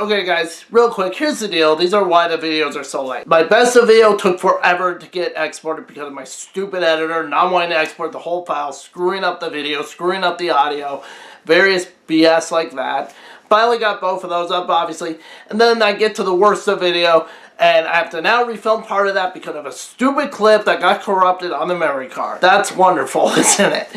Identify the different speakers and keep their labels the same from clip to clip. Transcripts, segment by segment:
Speaker 1: Okay guys, real quick, here's the deal. These are why the videos are so late. My best of video took forever to get exported because of my stupid editor not wanting to export the whole file, screwing up the video, screwing up the audio, various BS like that. Finally got both of those up, obviously. And then I get to the worst of video, and I have to now refilm part of that because of a stupid clip that got corrupted on the memory card. That's wonderful, isn't it?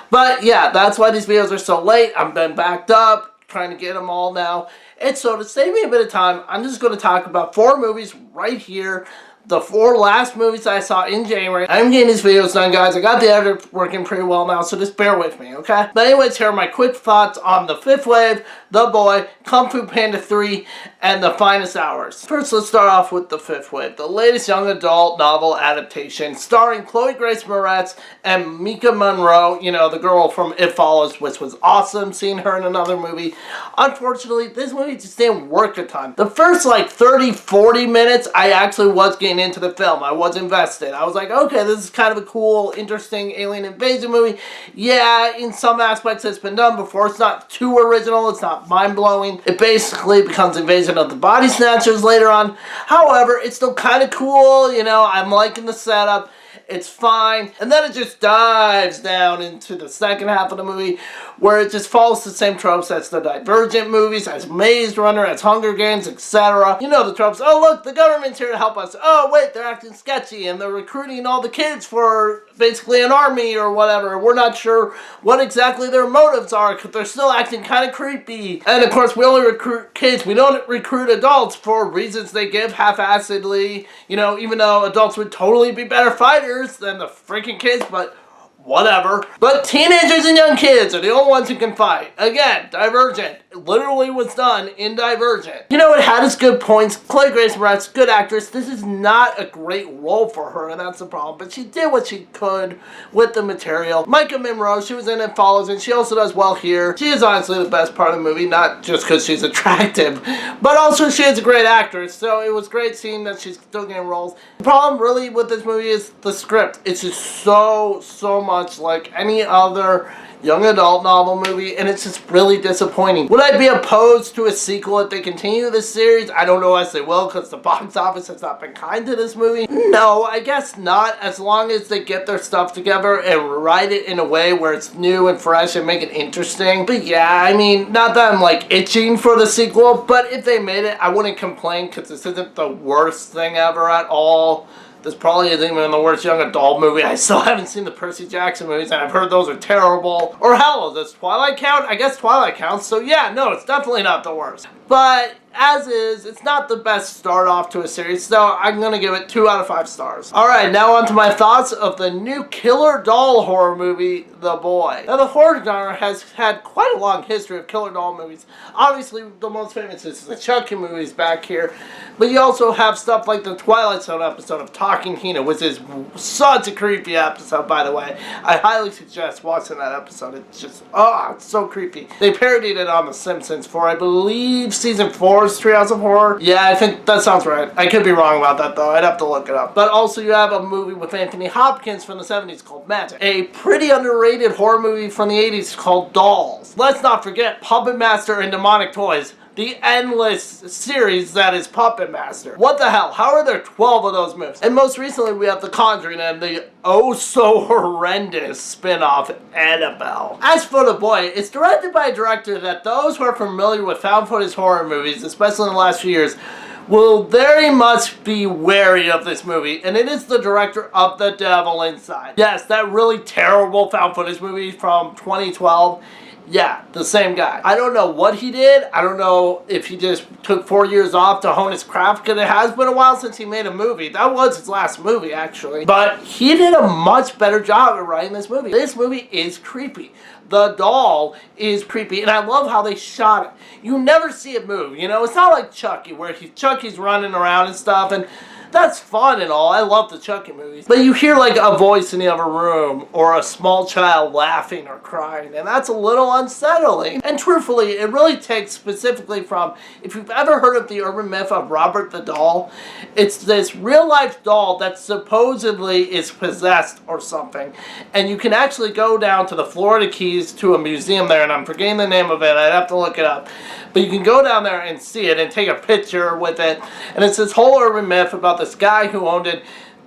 Speaker 1: But yeah, that's why these videos are so late. I've been backed up, trying to get them all now. And so to save me a bit of time, I'm just going to talk about 4 movies right here. The 4 last movies I saw in January. I'm getting these videos done, guys. I got the editor working pretty well now, so just bear with me, okay? But anyways, here are my quick thoughts on The Fifth Wave, The Boy, Kung Fu Panda 3, and The Finest Hours. First, let's start off with The Fifth Wave, the latest young adult novel adaptation starring Chloe Grace Moretz and Mika Monroe, you know, the girl from It Follows, which was awesome seeing her in another movie. Unfortunately, this movie just didn't work a ton. The first, like, 30-40 minutes, I actually was getting into the film. I was invested. I was like, okay, this is kind of a cool, interesting alien invasion movie. Yeah, in some aspects it's been done before. It's not too original. It's not mind-blowing. It basically becomes Invasion of the Body Snatchers later on. However, it's still kind of cool. You know, I'm liking the setup. It's fine. And then it just dives down into the second half of the movie where it just follows the same tropes as the Divergent movies, as Maze Runner, as Hunger Games, etc. You know the tropes. Oh, look, the government's here to help us. Oh, wait, they're acting sketchy and they're recruiting all the kids for basically an army or whatever. We're not sure what exactly their motives are because they're still acting kind of creepy. And of course, we only recruit kids. We don't recruit adults for reasons they give half-assedly. You know, even though adults would totally be better fighters than the freaking kids, but whatever. But teenagers and young kids are the only ones who can fight. Again, Divergent. It literally was done in Divergent. You know, it had its good points. Chloe Grace Moretz, good actress. This is not a great role for her, and that's the problem. But she did what she could with the material. Mika Monroe, she was in It Follows, and she also does well here. She is honestly the best part of the movie, not just because she's attractive, but also she is a great actress. So it was great seeing that she's still getting roles. The problem really with this movie is the script. It's just so much like any other young adult novel movie, and it's just really disappointing. Would I be opposed to a sequel if they continue this series? I don't know as they will because the box office has not been kind to this movie. No, I guess not, as long as they get their stuff together and write it in a way where it's new and fresh and make it interesting. But yeah, I mean, not that I'm like itching for the sequel, but if they made it, I wouldn't complain because this isn't the worst thing ever at all. This probably isn't even the worst young adult movie. I still haven't seen the Percy Jackson movies, and I've heard those are terrible. Or hell, does Twilight count? I guess Twilight counts, so yeah, no, it's definitely not the worst. But as is, it's not the best start off to a series, so I'm going to give it 2 out of 5 stars. Alright, now on to my thoughts of the new killer doll horror movie, The Boy. Now, the horror genre has had quite a long history of killer doll movies. Obviously, the most famous is the Chucky movies back here, but you also have stuff like the Twilight Zone episode of Talking Tina, which is such a creepy episode, by the way. I highly suggest watching that episode. It's just, oh, it's so creepy. They parodied it on The Simpsons for, I believe, season 4. Treehouse of Horror. Yeah, I think that sounds right. I could be wrong about that though. I'd have to look it up. But also you have a movie with Anthony Hopkins from the 70s called Magic. A pretty underrated horror movie from the 80s called Dolls. Let's not forget Puppet Master and Demonic Toys. The endless series that is Puppet Master. What the hell? How are there 12 of those movies? And most recently we have The Conjuring and the oh-so-horrendous spin-off Annabelle. As for The Boy, it's directed by a director that those who are familiar with found footage horror movies, especially in the last few years, will very much be wary of this movie, and it is the director of The Devil Inside. Yes, that really terrible found footage movie from 2012. Yeah, the same guy. I don't know what he did. I don't know if he just took 4 years off to hone his craft, because it has been a while since he made a movie. That was his last movie, actually. But he did a much better job at writing this movie. This movie is creepy. The doll is creepy, and I love how they shot it. You never see it move, you know? It's not like Chucky, where Chucky's running around and stuff, and That's fun and all. I love the Chucky movies. But you hear like a voice in the other room or a small child laughing or crying, and that's a little unsettling. And truthfully, it really takes specifically from, if you've ever heard of the urban myth of Robert the Doll, it's this real life doll that supposedly is possessed or something. And you can actually go down to the Florida Keys to a museum there, and I'm forgetting the name of it, I'd have to look it up. But you can go down there and see it and take a picture with it. And it's this whole urban myth about this guy who owned it,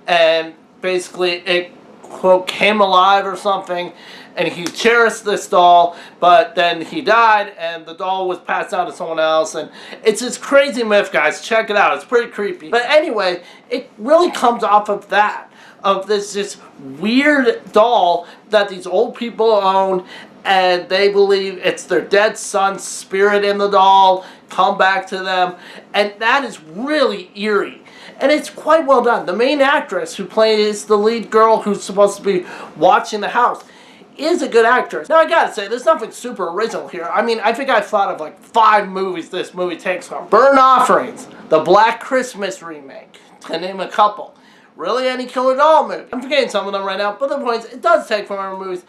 Speaker 1: and basically it, quote, came alive or something, and he cherished this doll, but then he died and the doll was passed on to someone else. And it's this crazy myth, guys. Check it out. It's pretty creepy. But anyway, it really comes off of that, of this weird doll that these old people own, and they believe it's their dead son's spirit in the doll come back to them, and that is really eerie. And it's quite well done. The main actress who plays the lead girl who's supposed to be watching the house is a good actress. Now I gotta say, there's nothing super original here. I mean, I think I've thought of like 5 movies this movie takes from. Burnt Offerings, the Black Christmas remake, to name a couple. Really any killer doll movie. I'm forgetting some of them right now, but the point is, it does take from other movies.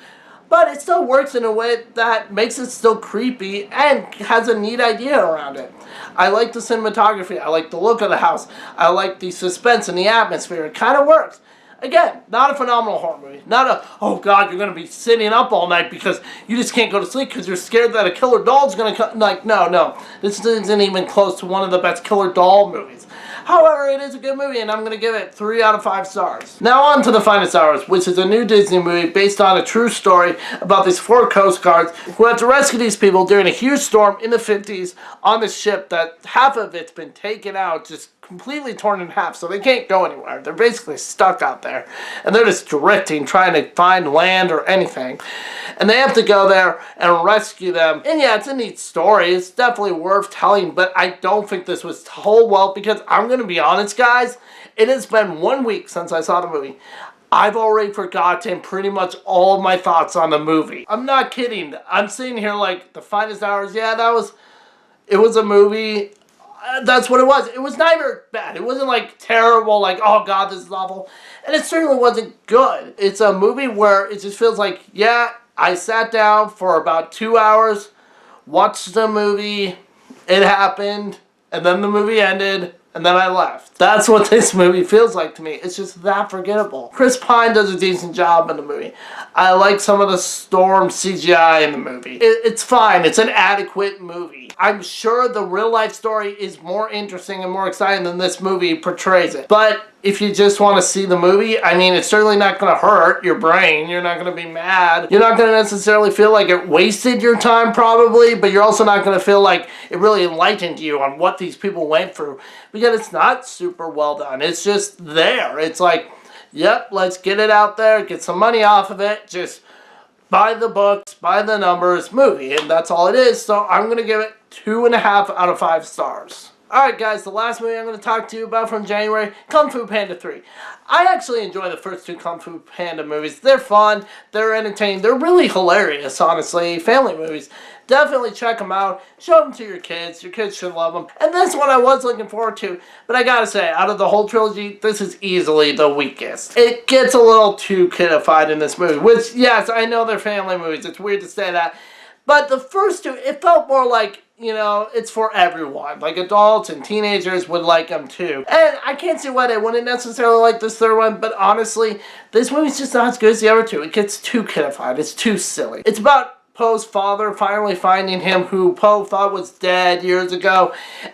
Speaker 1: But it still works in a way that makes it still creepy and has a neat idea around it. I like the cinematography. I like the look of the house. I like the suspense and the atmosphere. It kind of works. Again, not a phenomenal horror movie. Not a, oh God, you're going to be sitting up all night because you just can't go to sleep because you're scared that a killer doll is going to come. Like, no. This isn't even close to one of the best killer doll movies. However, it is a good movie, and I'm going to give it 3 out of 5 stars. Now on to The Finest Hours, which is a new Disney movie based on a true story about these 4 Coast Guards who have to rescue these people during a huge storm in the 50s on this ship that half of it's been taken out, just completely torn in half, so they can't go anywhere. They're basically stuck out there, and they're just drifting, trying to find land or anything. And they have to go there and rescue them. And yeah, it's a neat story. It's definitely worth telling, but I don't think this was told well because I'm going to be honest, guys, it has been 1 week since I saw the movie. I've already forgotten pretty much all of my thoughts on the movie. I'm not kidding. I'm sitting here like, The Finest Hours, yeah, it was a movie. That's what it was. It was neither bad. It wasn't like terrible, like, oh God, this is awful. And it certainly wasn't good. It's a movie where it just feels like, yeah, I sat down for about 2 hours, watched the movie, it happened, and then the movie ended, and then I left. That's what this movie feels like to me. It's just that forgettable. Chris Pine does a decent job in the movie. I like some of the storm CGI in the movie. It's fine. It's an adequate movie. I'm sure the real life story is more interesting and more exciting than this movie portrays it. But if you just want to see the movie, I mean, it's certainly not going to hurt your brain. You're not going to be mad. You're not going to necessarily feel like it wasted your time probably, but you're also not going to feel like it really enlightened you on what these people went through, because it's not super well done. It's just there. It's like, yep, let's get it out there, get some money off of it, just buy the books, buy the numbers, movie, and that's all it is. So I'm going to give it 2.5 out of 5 stars. Alright guys, the last movie I'm going to talk to you about from January, Kung Fu Panda 3. I actually enjoy the first 2 Kung Fu Panda movies. They're fun, they're entertaining, they're really hilarious, honestly. Family movies. Definitely check them out. Show them to your kids. Your kids should love them. And this one I was looking forward to, but I gotta say, out of the whole trilogy, this is easily the weakest. It gets a little too kidified in this movie, which, yes, I know they're family movies. It's weird to say that. But the first 2, it felt more like, you know, it's for everyone. Like, adults and teenagers would like them too. And I can't see why they wouldn't necessarily like this 3rd one, but honestly, this movie's just not as good as the other 2. It gets too kidified. It's too silly. It's about Poe's father finally finding him, who Poe thought was dead years ago,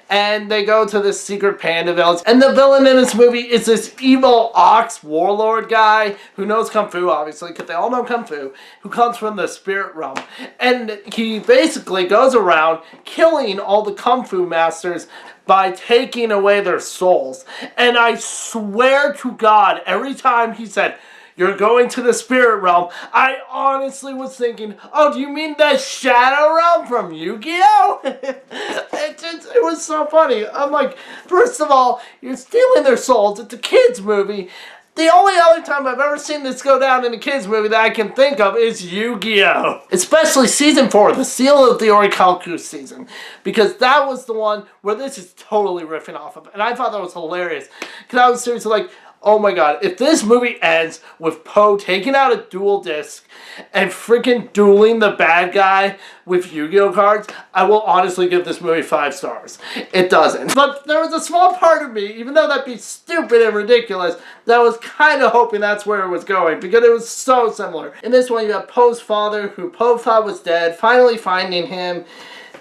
Speaker 1: and they go to this secret panda village, and the villain in this movie is this evil ox warlord guy who knows Kung Fu, obviously, because they all know Kung Fu, who comes from the spirit realm, and he basically goes around killing all the Kung Fu masters by taking away their souls. And I swear to God, every time he said, "You're going to the spirit realm," I honestly was thinking, oh, do you mean the Shadow Realm from Yu-Gi-Oh? It was so funny. I'm like, first of all, you're stealing their souls. It's a kid's movie. The only other time I've ever seen this go down in a kids movie that I can think of is Yu-Gi-Oh! Especially season 4, the Seal of the Orichalcoo season. Because that was the one where this is totally riffing off of. And I thought that was hilarious. Because I was seriously like, oh my god, if this movie ends with Poe taking out a dual disc and freaking dueling the bad guy with Yu-Gi-Oh cards, I will honestly give this movie 5 stars. It doesn't. But there was a small part of me, even though that'd be stupid and ridiculous, that was kind of hoping that's where it was going, because it was so similar. In this one, you have Poe's father, who Poe thought was dead, finally finding him.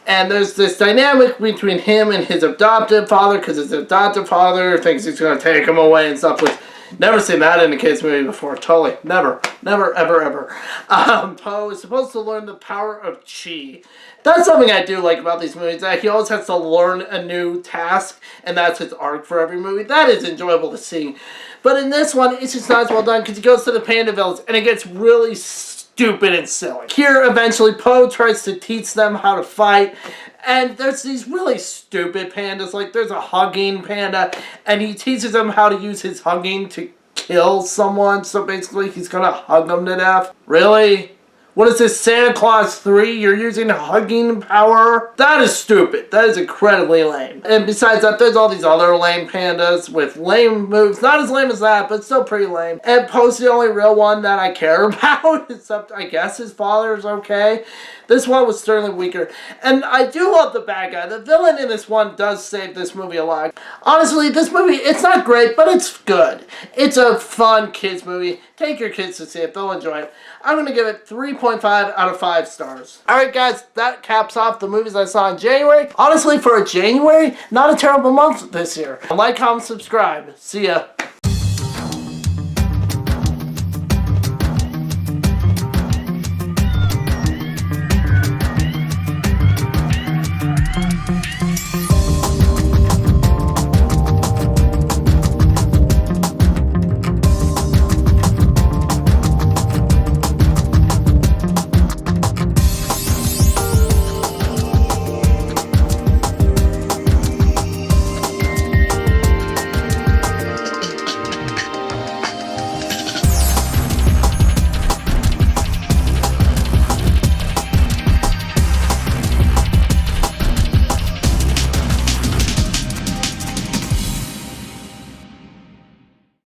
Speaker 1: And there's this dynamic between him and his adoptive father, because his adoptive father thinks he's going to take him away and stuff. Which, never seen that in a kids movie before. Totally. Never. Never, ever, ever. Poe is supposed to learn the power of chi. That's something I do like about these movies, that he always has to learn a new task, and that's his arc for every movie. That is enjoyable to see. But in this one, it's just not as well done, because he goes to the Panda Village, and it gets really stupid and silly. Here, eventually, Poe tries to teach them how to fight, and there's these really stupid pandas. Like, there's a hugging panda, and he teaches them how to use his hugging to kill someone, so basically he's gonna hug them to death. Really? What is this, Santa Claus 3? You're using hugging power? That is stupid. That is incredibly lame. And besides that, there's all these other lame pandas with lame moves. Not as lame as that, but still pretty lame. And Poe's the only real one that I care about, except I guess his father is okay. This one was certainly weaker. And I do love the bad guy. The villain in this one does save this movie a lot. Honestly, this movie, it's not great, but it's good. It's a fun kids movie. Take your kids to see it. They'll enjoy it. I'm going to give it 3.5 out of 5 stars. Alright guys, that caps off the movies I saw in January. Honestly, for a January, not a terrible month this year. Like, comment, subscribe. See ya.